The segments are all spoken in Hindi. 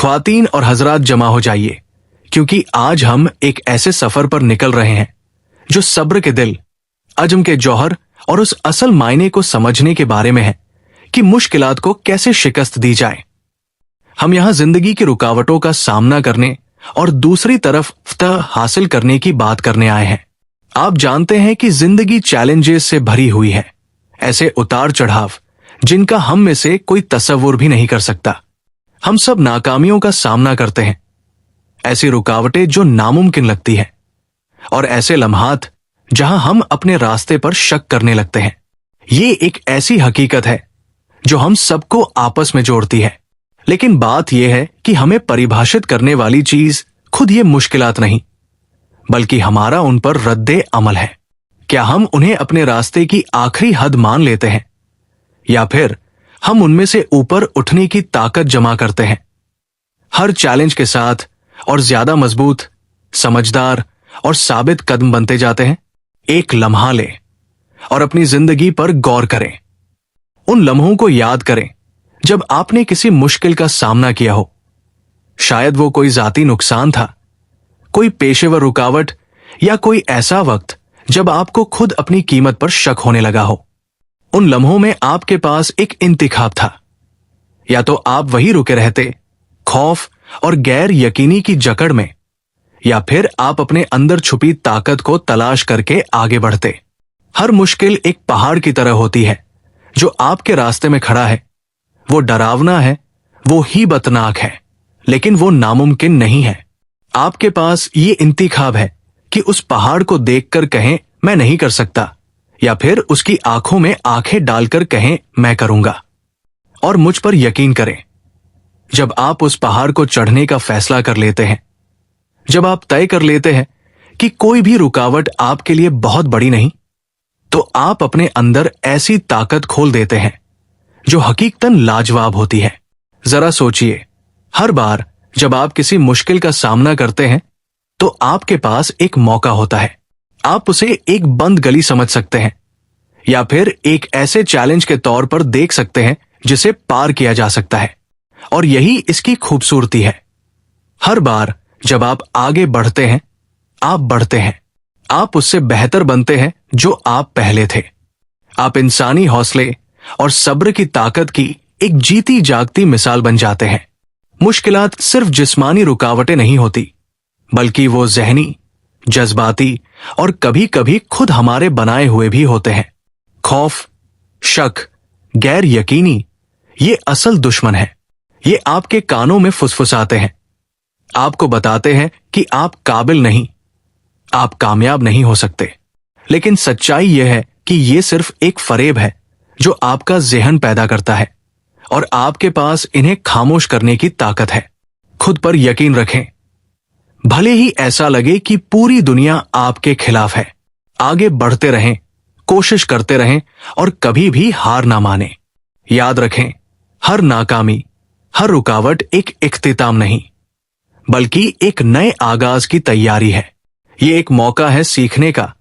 ख्वातीन और हजरात जमा हो जाइए, क्योंकि आज हम एक ऐसे सफर पर निकल रहे हैं जो सब्र के दिल, अजम के जौहर और उस असल मायने को समझने के बारे में है कि मुश्किलात को कैसे शिकस्त दी जाए। हम यहां जिंदगी की रुकावटों का सामना करने और दूसरी तरफ फतह हासिल करने की बात करने आए हैं। आप जानते हैं कि जिंदगी चैलेंजेस से भरी हुई है, ऐसे उतार चढ़ाव जिनका हम में से कोई तसव्वुर भी नहीं कर सकता। हम सब नाकामियों का सामना करते हैं, ऐसी रुकावटें जो नामुमकिन लगती है, और ऐसे लम्हात जहां हम अपने रास्ते पर शक करने लगते हैं। ये एक ऐसी हकीकत है जो हम सबको आपस में जोड़ती है, लेकिन बात यह है कि हमें परिभाषित करने वाली चीज खुद ये मुश्किलात नहीं, बल्कि हमारा उन पर रद्दे अमल है। क्या हम उन्हें अपने रास्ते की आखिरी हद मान लेते हैं, या फिर हम उनमें से ऊपर उठने की ताकत जमा करते हैं? हर चैलेंज के साथ और ज्यादा मजबूत, समझदार और साबित कदम बनते जाते हैं। एक लम्हा ले और अपनी जिंदगी पर गौर करें। उन लम्हों को याद करें जब आपने किसी मुश्किल का सामना किया हो। शायद वो कोई जाती नुकसान था, कोई पेशेवर रुकावट, या कोई ऐसा वक्त जब आपको खुद अपनी कीमत पर शक होने लगा हो। उन लम्हों में आपके पास एक इंतिखाब था, या तो आप वही रुके रहते, खौफ और गैर यकीनी की जकड़ में, या फिर आप अपने अंदर छुपी ताकत को तलाश करके आगे बढ़ते। हर मुश्किल एक पहाड़ की तरह होती है जो आपके रास्ते में खड़ा है। वो डरावना है, वो हीबतनाक है, लेकिन वो नामुमकिन नहीं है। आपके पास ये इंतिखाब है कि उस पहाड़ को देखकर कहें मैं नहीं कर सकता, या फिर उसकी आंखों में आंखें डालकर कहें मैं करूंगा। और मुझ पर यकीन करें, जब आप उस पहाड़ को चढ़ने का फैसला कर लेते हैं, जब आप तय कर लेते हैं कि कोई भी रुकावट आपके लिए बहुत बड़ी नहीं, तो आप अपने अंदर ऐसी ताकत खोल देते हैं जो हकीकतन लाजवाब होती है। जरा सोचिए, हर बार जब आप किसी मुश्किल का सामना करते हैं तो आपके पास एक मौका होता है। आप उसे एक बंद गली समझ सकते हैं, या फिर एक ऐसे चैलेंज के तौर पर देख सकते हैं जिसे पार किया जा सकता है। और यही इसकी खूबसूरती है। हर बार जब आप आगे बढ़ते हैं, आप बढ़ते हैं, आप उससे बेहतर बनते हैं जो आप पहले थे। आप इंसानी हौसले और सब्र की ताकत की एक जीती जागती मिसाल बन जाते हैं। मुश्किलात सिर्फ जिस्मानी रुकावटें नहीं होती, बल्कि वो जहनी, जज्बाती और कभी कभी खुद हमारे बनाए हुए भी होते हैं। खौफ, शक, गैर यकीनी, ये असल दुश्मन है। ये आपके कानों में फुसफुसाते हैं, आपको बताते हैं कि आप काबिल नहीं, आप कामयाब नहीं हो सकते। लेकिन सच्चाई यह है कि यह सिर्फ एक फरेब है जो आपका ज़हन पैदा करता है, और आपके पास इन्हें खामोश करने की ताकत है। खुद पर यकीन रखें, भले ही ऐसा लगे कि पूरी दुनिया आपके खिलाफ है। आगे बढ़ते रहें, कोशिश करते रहें और कभी भी हार ना माने। याद रखें, हर नाकामी, हर रुकावट एक इख्तिताम नहीं, बल्कि एक नए आगाज की तैयारी है। ये एक मौका है सीखने का,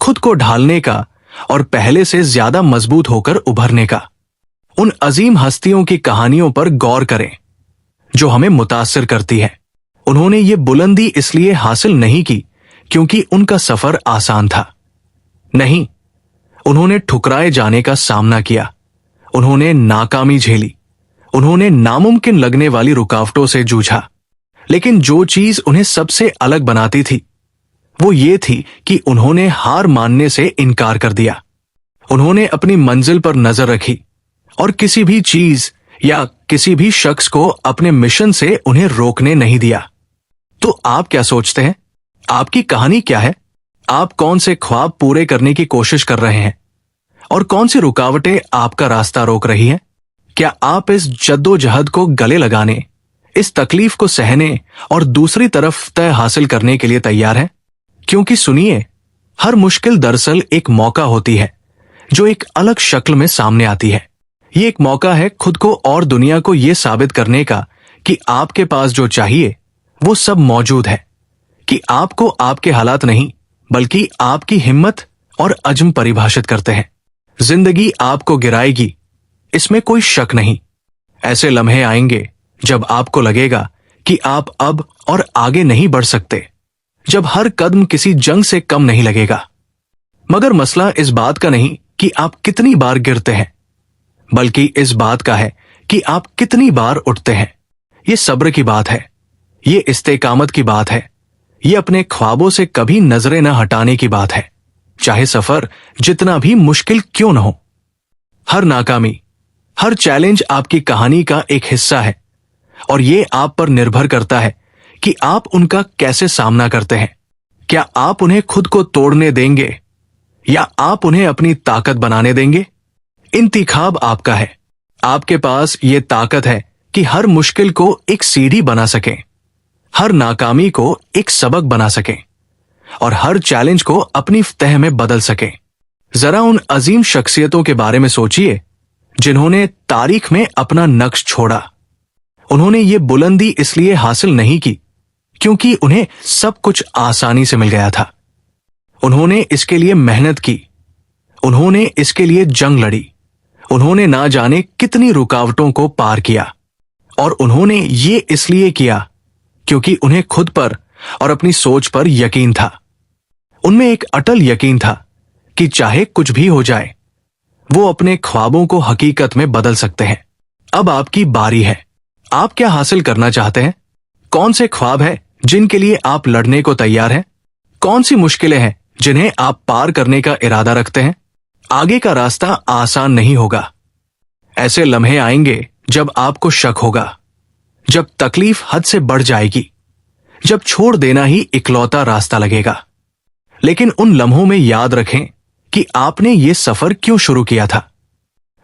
खुद को ढालने का और पहले से ज्यादा मजबूत होकर उभरने का। उन अजीम हस्तियों की कहानियों पर गौर करें जो हमें मुतासिर करती है। उन्होंने ये बुलंदी इसलिए हासिल नहीं की क्योंकि उनका सफर आसान था। नहीं, उन्होंने ठुकराए जाने का सामना किया, उन्होंने नाकामी झेली, उन्होंने नामुमकिन लगने वाली रुकावटों से जूझा। लेकिन जो चीज उन्हें सबसे अलग बनाती थी वो ये थी कि उन्होंने हार मानने से इनकार कर दिया। उन्होंने अपनी मंजिल पर नजर रखी और किसी भी चीज या किसी भी शख्स को अपने मिशन से उन्हें रोकने नहीं दिया। तो आप क्या सोचते हैं? आपकी कहानी क्या है? आप कौन से ख्वाब पूरे करने की कोशिश कर रहे हैं और कौन सी रुकावटें आपका रास्ता रोक रही हैं? क्या आप इस जद्दोजहद को गले लगाने, इस तकलीफ को सहने और दूसरी तरफ तय हासिल करने के लिए तैयार हैं? क्योंकि सुनिए, हर मुश्किल दरअसल एक मौका होती है जो एक अलग शक्ल में सामने आती है। ये एक मौका है खुद को और दुनिया को यह साबित करने का कि आपके पास जो चाहिए वो सब मौजूद है, कि आपको आपके हालात नहीं बल्कि आपकी हिम्मत और अज़्म परिभाषित करते हैं। जिंदगी आपको गिराएगी, इसमें कोई शक नहीं। ऐसे लम्हे आएंगे जब आपको लगेगा कि आप अब और आगे नहीं बढ़ सकते, जब हर कदम किसी जंग से कम नहीं लगेगा। मगर मसला इस बात का नहीं कि आप कितनी बार गिरते हैं, बल्कि इस बात का है कि आप कितनी बार उठते हैं। ये सब्र की बात है, ये इस्तेकामत की बात है, ये अपने ख्वाबों से कभी नजरें न हटाने की बात है, चाहे सफर जितना भी मुश्किल क्यों न हो। हर नाकामी, हर चैलेंज आपकी कहानी का एक हिस्सा है, और ये आप पर निर्भर करता है कि आप उनका कैसे सामना करते हैं। क्या आप उन्हें खुद को तोड़ने देंगे या आप उन्हें अपनी ताकत बनाने देंगे? इंतिखाब आपका है। आपके पास ये ताकत है कि हर मुश्किल को एक सीढ़ी बना सकें, हर नाकामी को एक सबक बना सकें और हर चैलेंज को अपनी फतह में बदल सकें। जरा उन अजीम शख्सियतों के बारे में सोचिए जिन्होंने तारीख में अपना नक्श छोड़ा। उन्होंने ये बुलंदी इसलिए हासिल नहीं की क्योंकि उन्हें सब कुछ आसानी से मिल गया था। उन्होंने इसके लिए मेहनत की, उन्होंने इसके लिए जंग लड़ी, उन्होंने ना जाने कितनी रुकावटों को पार किया, और उन्होंने ये इसलिए किया क्योंकि उन्हें खुद पर और अपनी सोच पर यकीन था। उनमें एक अटल यकीन था कि चाहे कुछ भी हो जाए, वो अपने ख्वाबों को हकीकत में बदल सकते हैं। अब आपकी बारी है। आप क्या हासिल करना चाहते हैं? कौन से ख्वाब हैं जिनके लिए आप लड़ने को तैयार हैं? कौन सी मुश्किलें हैं जिन्हें आप पार करने का इरादा रखते हैं? आगे का रास्ता आसान नहीं होगा। ऐसे लम्हे आएंगे जब आपको शक होगा, जब तकलीफ हद से बढ़ जाएगी, जब छोड़ देना ही इकलौता रास्ता लगेगा। लेकिन उन लम्हों में याद रखें कि आपने ये सफर क्यों शुरू किया था।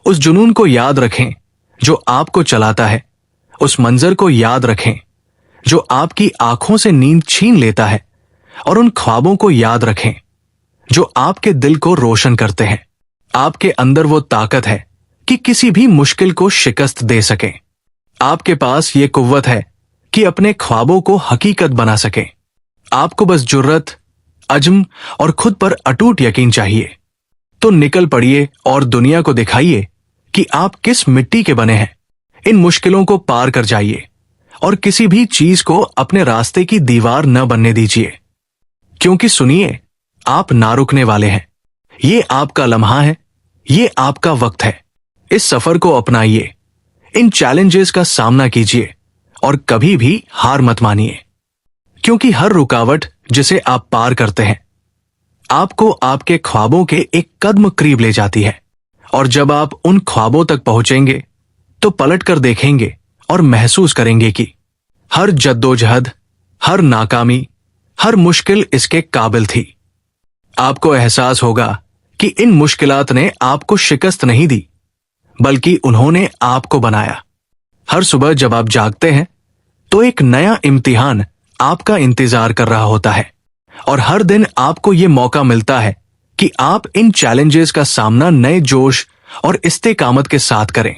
उस जुनून को याद रखें जो आपको चलाता है, उस मंजर को याद रखें जो आपकी आंखों से नींद छीन लेता है, और उन ख्वाबों को याद रखें जो आपके दिल को रोशन करते हैं। आपके अंदर वो ताकत है कि किसी भी मुश्किल को शिकस्त दे सके। आपके पास ये कुव्वत है कि अपने ख्वाबों को हकीकत बना सके। आपको बस जुर्रत, अज़्म और खुद पर अटूट यकीन चाहिए। तो निकल पड़िए और दुनिया को दिखाइए कि आप किस मिट्टी के बने हैं। इन मुश्किलों को पार कर जाइए और किसी भी चीज को अपने रास्ते की दीवार न बनने दीजिए, क्योंकि सुनिए, आप ना रुकने वाले हैं। ये आपका लम्हा है, ये आपका वक्त है। इस सफर को अपनाइए, इन चैलेंजेस का सामना कीजिए और कभी भी हार मत मानिए, क्योंकि हर रुकावट जिसे आप पार करते हैं आपको आपके ख्वाबों के एक कदम करीब ले जाती है। और जब आप उन ख्वाबों तक पहुंचेंगे तो पलट कर देखेंगे और महसूस करेंगे कि हर जद्दोजहद, हर नाकामी, हर मुश्किल इसके काबिल थी। आपको एहसास होगा कि इन मुश्किलात ने आपको शिकस्त नहीं दी, बल्कि उन्होंने आपको बनाया। हर सुबह जब आप जागते हैं तो एक नया इम्तिहान आपका इंतजार कर रहा होता है, और हर दिन आपको ये मौका मिलता है कि आप इन चैलेंजेस का सामना नए जोश और इस्तेकामत के साथ करें।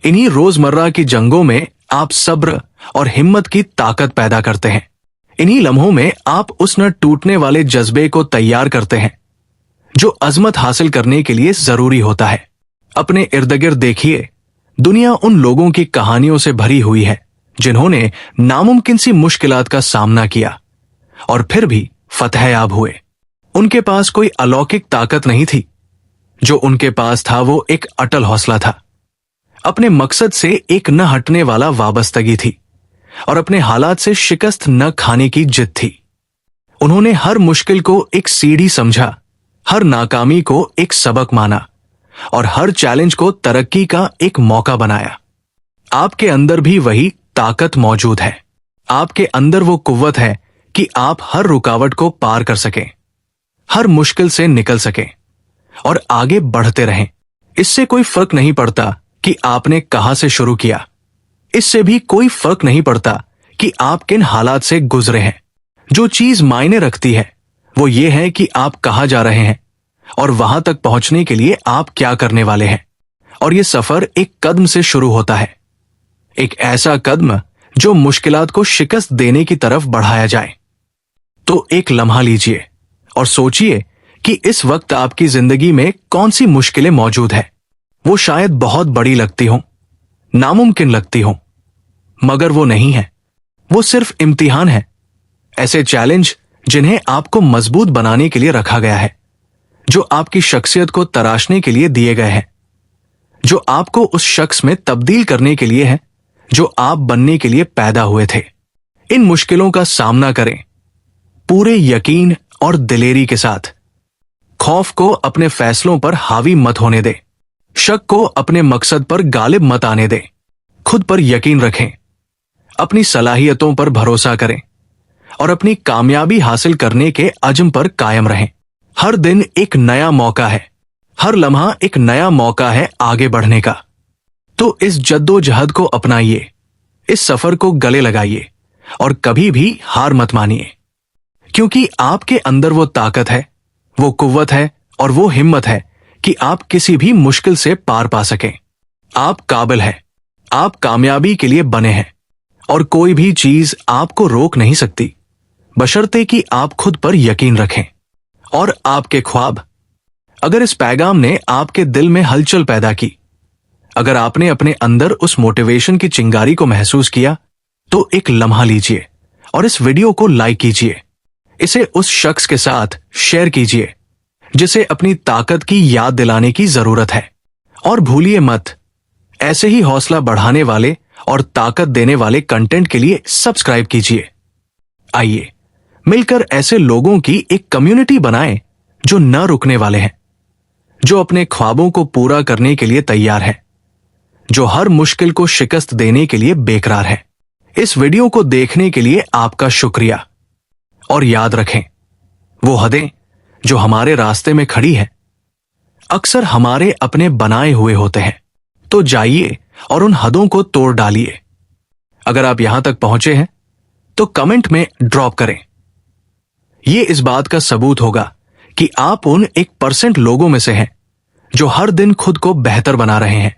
इन्हीं रोजमर्रा की जंगों में आप सब्र और हिम्मत की ताकत पैदा करते हैं। इन्हीं लम्हों में आप उस न टूटने वाले जज्बे को तैयार करते हैं जो अजमत हासिल करने के लिए जरूरी होता है। अपने इर्द गिर्द देखिए, दुनिया उन लोगों की कहानियों से भरी हुई है जिन्होंने नामुमकिन सी मुश्किलात का सामना किया और फिर भी फतहयाब हुए। उनके पास कोई अलौकिक ताकत नहीं थी, जो उनके पास था वो एक अटल हौसला था। अपने मकसद से एक न हटने वाला वाबस्तगी थी और अपने हालात से शिकस्त न खाने की जिद थी। उन्होंने हर मुश्किल को एक सीढ़ी समझा, हर नाकामी को एक सबक माना और हर चैलेंज को तरक्की का एक मौका बनाया। आपके अंदर भी वही ताकत मौजूद है। आपके अंदर वो कुव्वत है कि आप हर रुकावट को पार कर सकें, हर मुश्किल से निकल सकें और आगे बढ़ते रहें। इससे कोई फर्क नहीं पड़ता कि आपने कहां से शुरू किया। इससे भी कोई फर्क नहीं पड़ता कि आप किन हालात से गुजरे हैं। जो चीज मायने रखती है वो ये है कि आप कहां जा रहे हैं और वहां तक पहुंचने के लिए आप क्या करने वाले हैं। और ये सफर एक कदम से शुरू होता है, एक ऐसा कदम जो मुश्किलात को शिकस्त देने की तरफ बढ़ाया जाए। तो एक लम्हा लीजिए और सोचिए कि इस वक्त आपकी जिंदगी में कौन सी मुश्किलें मौजूद है। वो शायद बहुत बड़ी लगती हों, नामुमकिन लगती हों, मगर वो नहीं है। वो सिर्फ इम्तिहान है, ऐसे चैलेंज जिन्हें आपको मजबूत बनाने के लिए रखा गया है, जो आपकी शख्सियत को तराशने के लिए दिए गए हैं, जो आपको उस शख्स में तब्दील करने के लिए है जो आप बनने के लिए पैदा हुए थे। इन मुश्किलों का सामना करें पूरे यकीन और दिलेरी के साथ। खौफ को अपने फैसलों पर हावी मत होने दे, शक को अपने मकसद पर गालिब मत आने दे। खुद पर यकीन रखें, अपनी सलाहियतों पर भरोसा करें और अपनी कामयाबी हासिल करने के अज़्म पर कायम रहें। हर दिन एक नया मौका है, हर लम्हा एक नया मौका है आगे बढ़ने का। तो इस जद्दोजहद को अपनाइए, इस सफर को गले लगाइए और कभी भी हार मत मानिए, क्योंकि आपके अंदर वो ताकत है, वो कुव्वत है और वो हिम्मत है कि आप किसी भी मुश्किल से पार पा सकें। आप काबिल हैं, आप कामयाबी के लिए बने हैं और कोई भी चीज आपको रोक नहीं सकती, बशर्ते कि आप खुद पर यकीन रखें। और आपके ख्वाब, अगर इस पैगाम ने आपके दिल में हलचल पैदा की, अगर आपने अपने अंदर उस मोटिवेशन की चिंगारी को महसूस किया, तो एक लम्हा लीजिए और इस वीडियो को लाइक कीजिए। इसे उस शख्स के साथ शेयर कीजिए जिसे अपनी ताकत की याद दिलाने की जरूरत है। और भूलिए मत, ऐसे ही हौसला बढ़ाने वाले और ताकत देने वाले कंटेंट के लिए सब्सक्राइब कीजिए। आइए मिलकर ऐसे लोगों की एक कम्युनिटी बनाएं जो न रुकने वाले हैं, जो अपने ख्वाबों को पूरा करने के लिए तैयार हैं, जो हर मुश्किल को शिकस्त देने के लिए बेकरार है। इस वीडियो को देखने के लिए आपका शुक्रिया। और याद रखें, वो हदें जो हमारे रास्ते में खड़ी हैं, अक्सर हमारे अपने बनाए हुए होते हैं। तो जाइए और उन हदों को तोड़ डालिए। अगर आप यहां तक पहुंचे हैं तो कमेंट में ड्रॉप करें। यह इस बात का सबूत होगा कि आप उन 1% लोगों में से हैं जो हर दिन खुद को बेहतर बना रहे हैं।